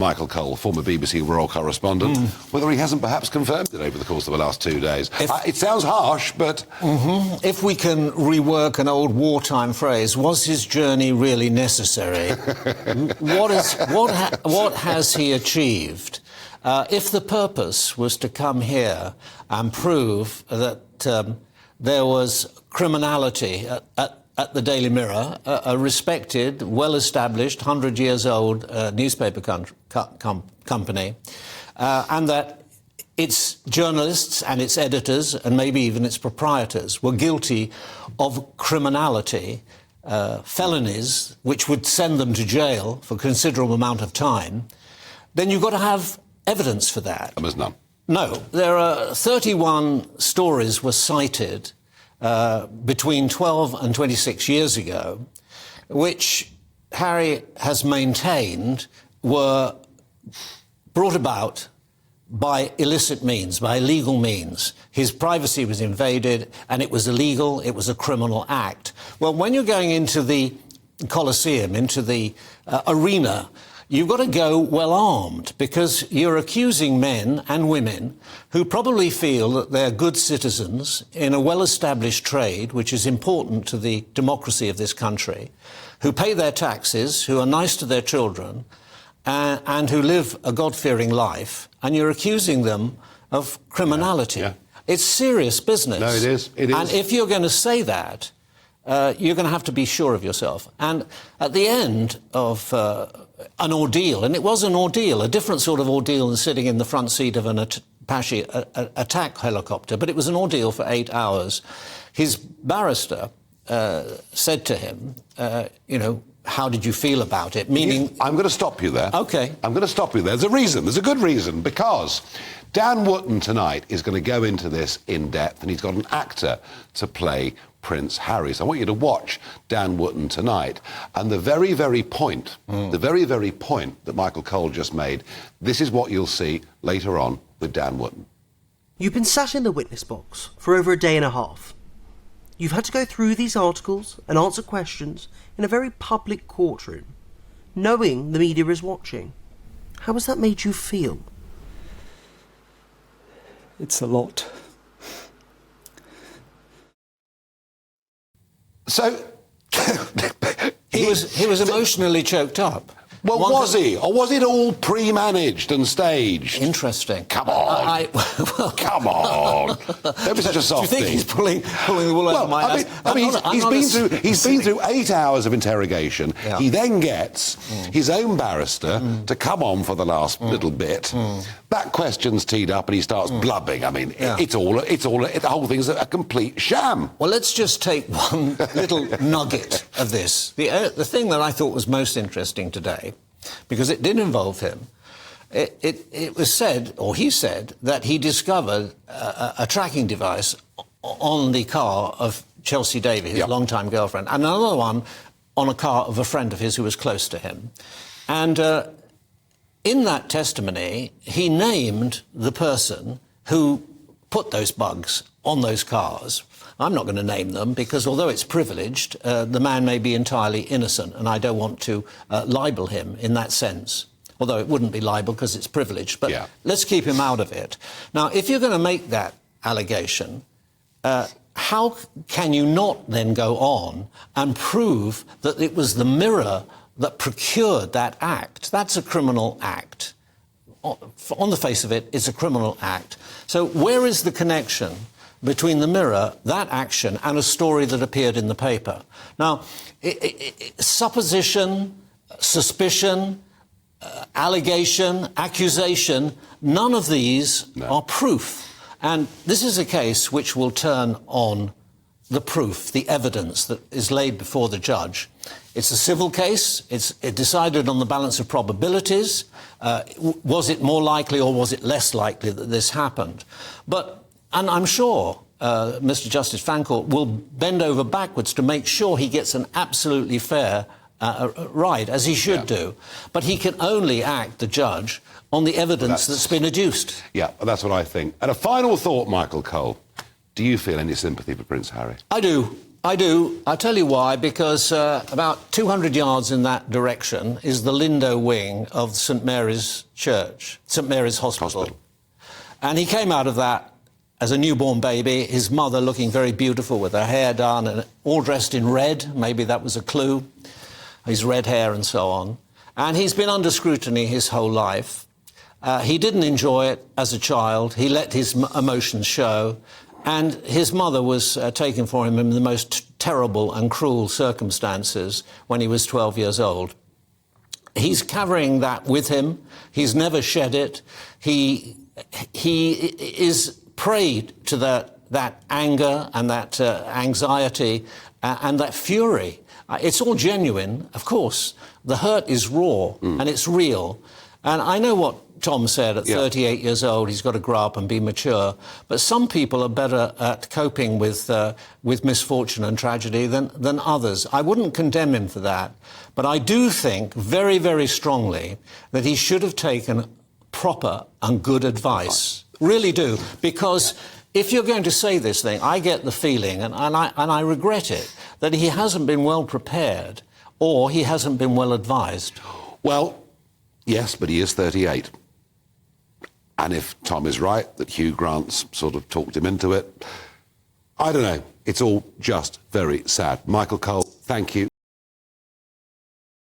Michael Cole, former BBC Royal correspondent, whether he hasn't perhaps confirmed it over the course of the last 2 days. It sounds harsh, but... If we can rework an old wartime phrase, was his journey really necessary? What has he achieved? If the purpose was to come here and prove that there was criminality at the Daily Mirror, a respected, well-established, 100-years-old newspaper company, and that its journalists and its editors, and maybe even its proprietors, were guilty of criminality, felonies, which would send them to jail for a considerable amount of time, then you've got to have evidence for that. There's none. No. There are 31 stories were cited between 12 and 26 years ago, which Harry has maintained were brought about by illicit means, by illegal means. His privacy was invaded, and it was illegal, it was a criminal act. Well, when you're going into the Colosseum, into the arena, you've got to go well armed, because you're accusing men and women who probably feel that they're good citizens in a well-established trade, which is important to the democracy of this country, who pay their taxes, who are nice to their children, and who live a God-fearing life, and you're accusing them of criminality. Yeah. It's serious business. No, it is. It is. And if you're going to say that, you're going to have to be sure of yourself. And at the end of an ordeal, and it was an ordeal, a different sort of ordeal than sitting in the front seat of an Apache attack helicopter, but it was an ordeal for 8 hours. His barrister said to him, how did you feel about it? Meaning... I'm going to stop you there. OK. I'm going to stop you there. There's a reason. There's a good reason, because Dan Wootton tonight is going to go into this in depth, and he's got an actor to play Prince Harry. So I want you to watch Dan Wootton tonight. And the very, very point that Michael Cole just made, this is what you'll see later on with Dan Wootton. You've been sat in the witness box for over a day and a half. You've had to go through these articles and answer questions in a very public courtroom, knowing the media is watching. How has that made you feel? It's a lot. So... He was emotionally choked up. Well, was he? Or was it all pre-managed and staged? Interesting. Come on. Come on. Don't be such a softie. Do you think he's pulling the wool over my eyes? He's been through 8 hours of interrogation. Yeah. He then gets his own barrister to come on for the last little bit. That question's teed up and he starts blubbing. I mean, the whole thing's a complete sham. Well, let's just take one little nugget of this. The thing that I thought was most interesting today, because it did involve him, it was said, or he said, that he discovered a tracking device on the car of Chelsea Davy, his longtime girlfriend, and another one on a car of a friend of his who was close to him. And in that testimony, he named the person who put those bugs on those cars. I'm not going to name them, because although it's privileged, the man may be entirely innocent, and I don't want to libel him in that sense. Although it wouldn't be libel because it's privileged, but let's keep him out of it. Now, if you're going to make that allegation, how can you not then go on and prove that it was the Mirror that procured that act? That's a criminal act. On the face of it, it's a criminal act. So where is the connection between the Mirror, that action, and a story that appeared in the paper? Now, supposition, suspicion, allegation, accusation, none of these are proof. And this is a case which will turn on the proof, the evidence that is laid before the judge. It's a civil case. It's decided on the balance of probabilities. Was it more likely or was it less likely that this happened? And I'm sure Mr. Justice Fancourt will bend over backwards to make sure he gets an absolutely fair ride, as he should do. But he can only act, the judge, on the evidence that's been adduced. Yeah, that's what I think. And a final thought, Michael Cole. Do you feel any sympathy for Prince Harry? I do. I do. I'll tell you why. Because about 200 yards in that direction is the Lindo wing of St Mary's Church, St Mary's Hospital. And he came out of that as a newborn baby, his mother looking very beautiful with her hair done and all dressed in red. Maybe that was a clue. His red hair and so on. And he's been under scrutiny his whole life. He didn't enjoy it as a child. He let his emotions show. And his mother was taken from him in the most terrible and cruel circumstances when he was 12 years old. He's carrying that with him. He's never shed it. He is prey to that anger and that anxiety and that fury. It's all genuine, of course. The hurt is raw and it's real. And I know what Tom said, at 38 years old, he's got to grow up and be mature. But some people are better at coping with misfortune and tragedy than others. I wouldn't condemn him for that. But I do think very, very strongly that he should have taken proper and good advice. Really do. Because if you're going to say this thing, I get the feeling, and I regret it, that he hasn't been well prepared or he hasn't been well advised. Well, yes, but he is 38. And if Tom is right, that Hugh Grant's sort of talked him into it, I don't know. It's all just very sad. Michael Cole, thank you.